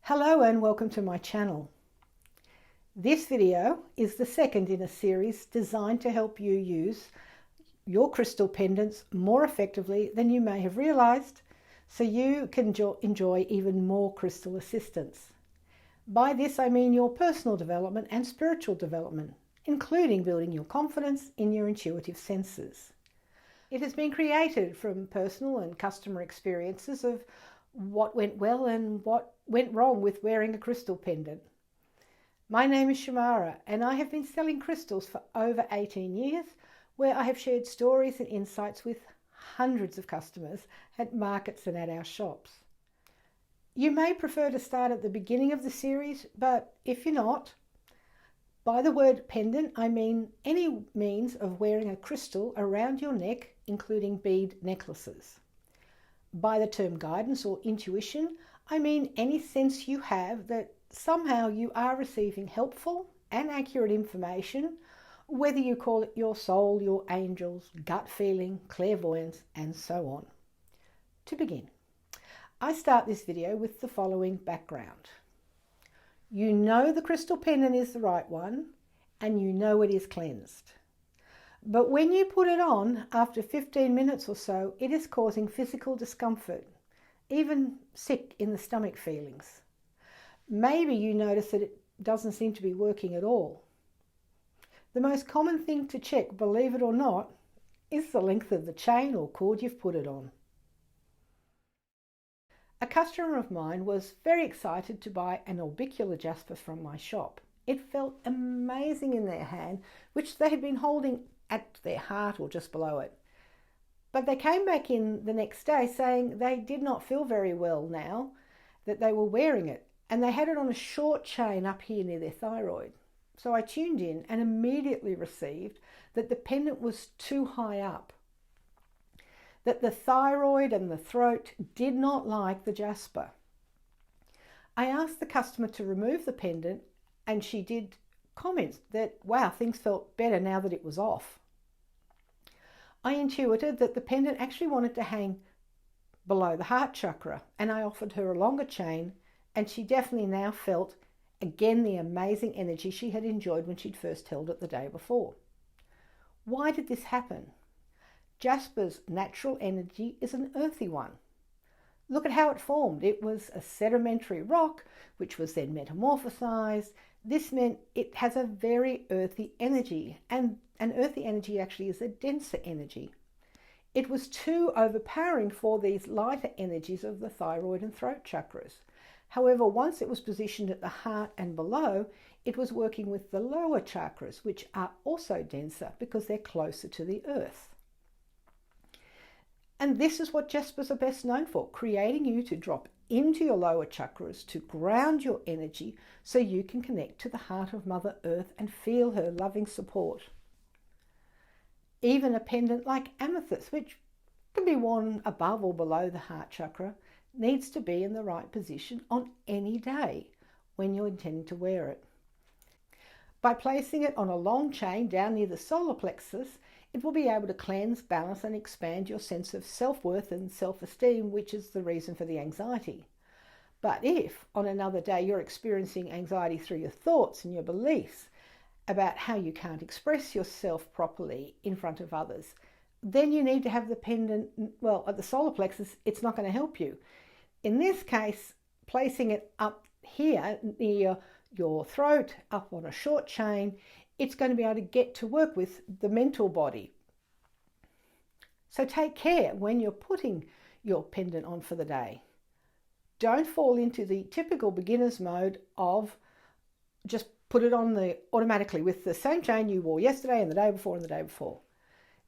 Hello and welcome to my channel. This video is the second in a series designed to help you use your crystal pendants more effectively than you may have realized, so you can enjoy even more crystal assistance. By this I mean your personal development and spiritual development, including building your confidence in your intuitive senses. It has been created from personal and customer experiences of what went well and what went wrong with wearing a crystal pendant. My name is Shamara and I have been selling crystals for over 18 years, where I have shared stories and insights with hundreds of customers at markets and at our shops. You may prefer to start at the beginning of the series, but if you're not, by the word pendant I mean any means of wearing a crystal around your neck, including bead necklaces. By the term guidance or intuition, I mean any sense you have that somehow you are receiving helpful and accurate information, whether you call it your soul, your angels, gut feeling, clairvoyance, and so on. To begin, I start this video with the following background. You know the crystal pendant is the right one, and you know it is cleansed. But when you put it on, after 15 minutes or so, it is causing physical discomfort, even sick in the stomach feelings. Maybe you notice that it doesn't seem to be working at all. The most common thing to check, believe it or not, is the length of the chain or cord you've put it on. A customer of mine was very excited to buy an orbicular jasper from my shop. It felt amazing in their hand, which they had been holding at their heart or just below it. But they came back in the next day saying they did not feel very well now that they were wearing it, and they had it on a short chain up here near their thyroid. So I tuned in and immediately received that the pendant was too high up, that the thyroid and the throat did not like the jasper. I asked the customer to remove the pendant, and she did comment that, wow, things felt better now that it was off. I intuited that the pendant actually wanted to hang below the heart chakra, and I offered her a longer chain, and she definitely now felt again the amazing energy she had enjoyed when she'd first held it the day before. Why did this happen? Jasper's natural energy is an earthy one. Look at how it formed. It was a sedimentary rock, which was then metamorphosized. This meant it has a very earthy energy, and an earthy energy actually is a denser energy. It was too overpowering for these lighter energies of the thyroid and throat chakras. However, once it was positioned at the heart and below, it was working with the lower chakras, which are also denser because they're closer to the earth. And this is what jaspers are best known for, creating you to drop into your lower chakras to ground your energy so you can connect to the heart of Mother Earth and feel her loving support. Even a pendant like amethyst, which can be worn above or below the heart chakra, needs to be in the right position on any day when you're intending to wear it. By placing it on a long chain down near the solar plexus, it will be able to cleanse, balance and expand your sense of self-worth and self-esteem, which is the reason for the anxiety. But if on another day you're experiencing anxiety through your thoughts and your beliefs about how you can't express yourself properly in front of others, then you need to have the pendant, well, at the solar plexus, it's not going to help you. In this case, placing it up here near your throat, up on a short chain, it's going to be able to get to work with the mental body. So take care when you're putting your pendant on for the day. Don't fall into the typical beginner's mode of just put it on automatically with the same chain you wore yesterday and the day before and the day before.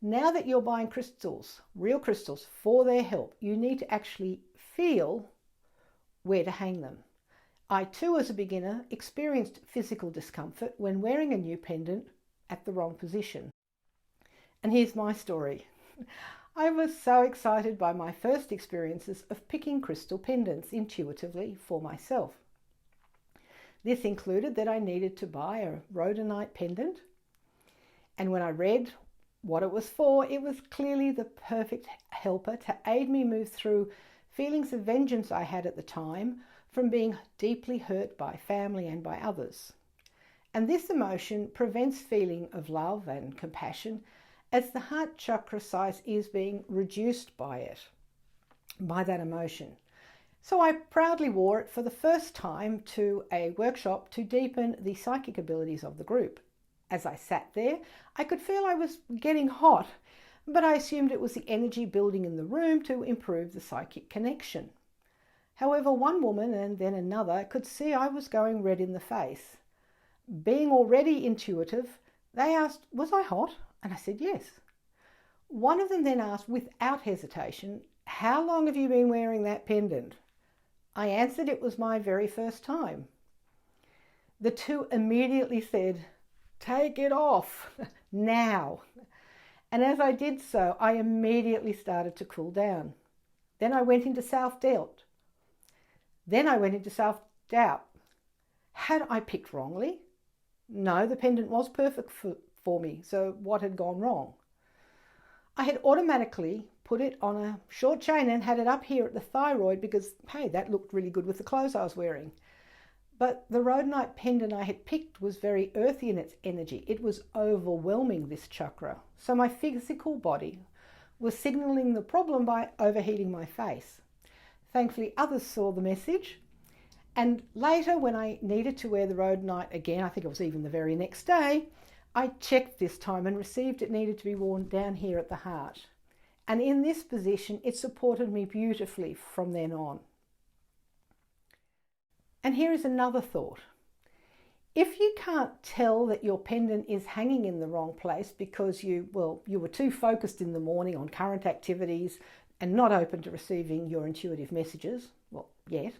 Now that you're buying crystals, real crystals, for their help, you need to actually feel where to hang them. I too, as a beginner, experienced physical discomfort when wearing a new pendant at the wrong position. And here's my story. I was so excited by my first experiences of picking crystal pendants intuitively for myself. This included that I needed to buy a rhodonite pendant, and when I read what it was for, it was clearly the perfect helper to aid me move through feelings of vengeance I had at the time from being deeply hurt by family and by others. And this emotion prevents feeling of love and compassion, as the heart chakra size is being reduced by that emotion. So I proudly wore it for the first time to a workshop to deepen the psychic abilities of the group. As I sat there, I could feel I was getting hot, but I assumed it was the energy building in the room to improve the psychic connection. However, one woman and then another could see I was going red in the face. Being already intuitive, they asked, "Was I hot?" And I said, "Yes." One of them then asked without hesitation, "How long have you been wearing that pendant?" I answered it was my very first time. The two immediately said, "Take it off now." And as I did so, I immediately started to cool down. Then I went into self-doubt. Had I picked wrongly? No, the pendant was perfect for me, so what had gone wrong? I had automatically put it on a short chain and had it up here at the thyroid because, hey, that looked really good with the clothes I was wearing. But the rhodonite pendant I had picked was very earthy in its energy. It was overwhelming this chakra. So my physical body was signaling the problem by overheating my face. Thankfully, others saw the message. And later, when I needed to wear the rhodonite again, I think it was even the very next day, I checked this time and received it needed to be worn down here at the heart. And in this position, it supported me beautifully from then on. And here is another thought. If you can't tell that your pendant is hanging in the wrong place because you were too focused in the morning on current activities and not open to receiving your intuitive messages, yet,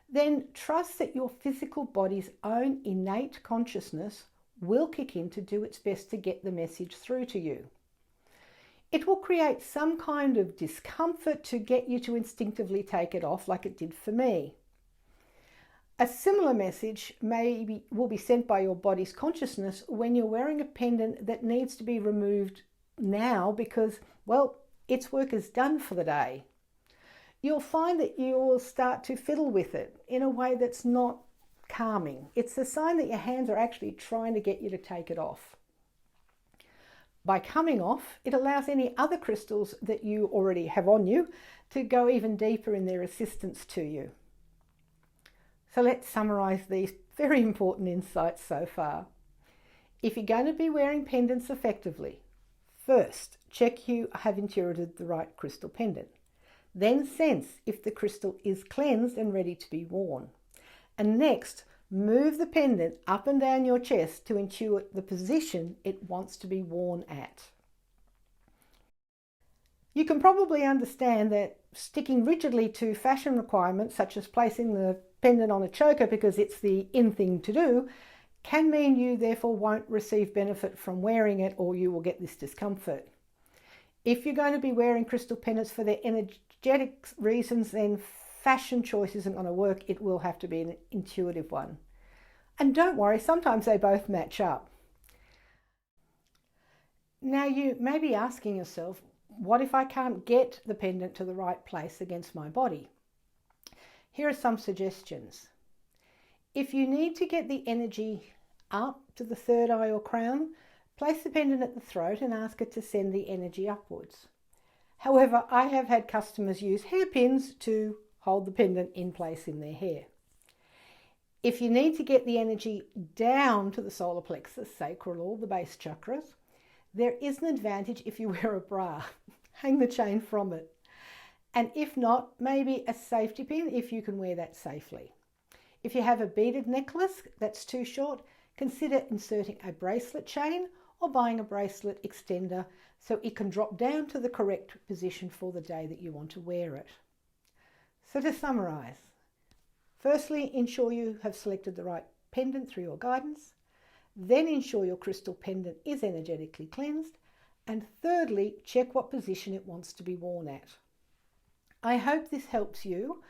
then trust that your physical body's own innate consciousness will kick in to do its best to get the message through to you. It will create some kind of discomfort to get you to instinctively take it off, like it did for me. A similar message will be sent by your body's consciousness when you're wearing a pendant that needs to be removed now because, its work is done for the day. You'll find that you will start to fiddle with it in a way that's not calming. It's a sign that your hands are actually trying to get you to take it off. By coming off, it allows any other crystals that you already have on you to go even deeper in their assistance to you. So let's summarize these very important insights so far. If you're going to be wearing pendants effectively, first, check you have intuited the right crystal pendant. Then sense if the crystal is cleansed and ready to be worn. And next, move the pendant up and down your chest to intuit the position it wants to be worn at. You can probably understand that sticking rigidly to fashion requirements, such as placing the pendant on a choker because it's the in thing to do, can mean you therefore won't receive benefit from wearing it, or you will get this discomfort. If you're going to be wearing crystal pendants for their energetic reasons, then fashion choice isn't going to work. It will have to be an intuitive one. And don't worry, sometimes they both match up. Now you may be asking yourself, what if I can't get the pendant to the right place against my body? Here are some suggestions. If you need to get the energy up to the third eye or crown, place the pendant at the throat and ask it to send the energy upwards. However, I have had customers use hairpins to hold the pendant in place in their hair. If you need to get the energy down to the solar plexus, sacral, or the base chakras, there is an advantage if you wear a bra. Hang the chain from it. And if not, maybe a safety pin if you can wear that safely. If you have a beaded necklace that's too short, consider inserting a bracelet chain or buying a bracelet extender so it can drop down to the correct position for the day that you want to wear it. So to summarize, firstly, ensure you have selected the right pendant through your guidance. Then ensure your crystal pendant is energetically cleansed. And thirdly, check what position it wants to be worn at. I hope this helps you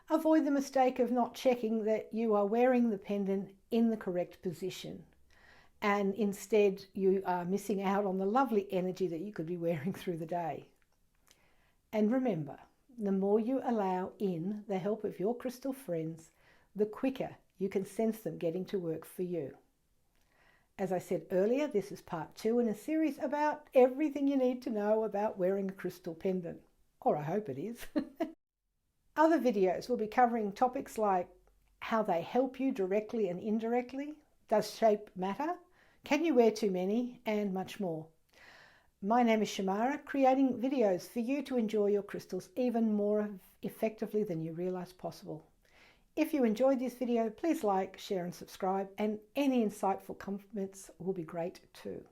avoid the mistake of not checking that you are wearing the pendant in the correct position, and instead you are missing out on the lovely energy that you could be wearing through the day. And remember, the more you allow in the help of your crystal friends, the quicker you can sense them getting to work for you. As I said earlier, this is part 2 in a series about everything you need to know about wearing a crystal pendant. Or I hope it is. Other videos will be covering topics like how they help you directly and indirectly, does shape matter, can you wear too many, and much more. My name is Shamara, creating videos for you to enjoy your crystals even more effectively than you realize possible. If you enjoyed this video, please like, share and subscribe, and any insightful comments will be great too.